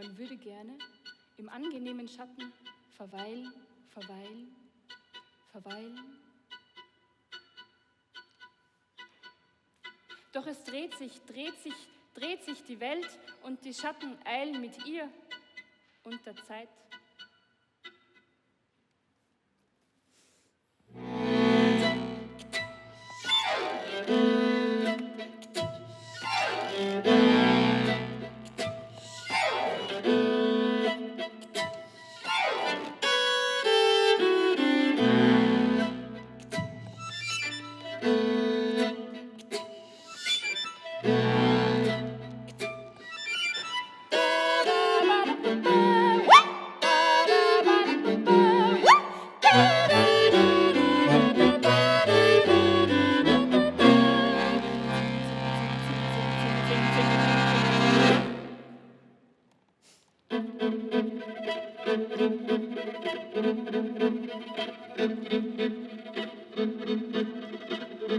Man würde gerne im angenehmen Schatten verweilen, verweilen, verweilen. Doch es dreht sich die Welt und die Schatten eilen mit ihr und der Zeit.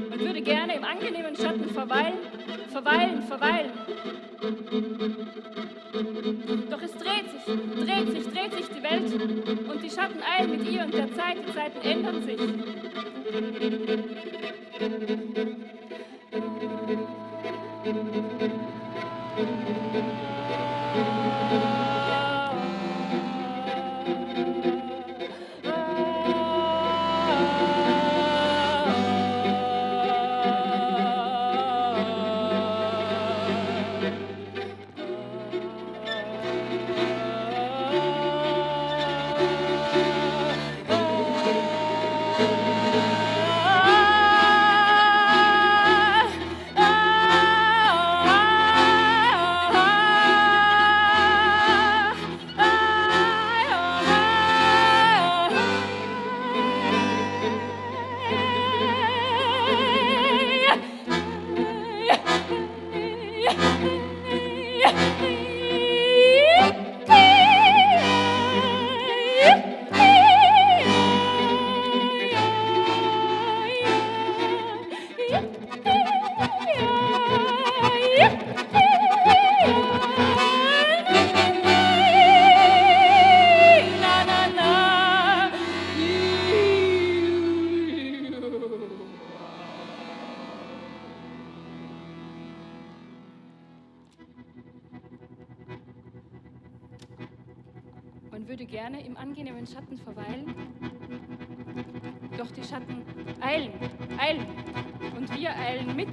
Man würde gerne im angenehmen Schatten verweilen, verweilen, verweilen. Doch es dreht sich die Welt und die Schatten eilen mit ihr und der Zeit, die Zeiten ändern sich. Man würde gerne im angenehmen Schatten verweilen, doch die Schatten eilen, eilen und wir eilen mit.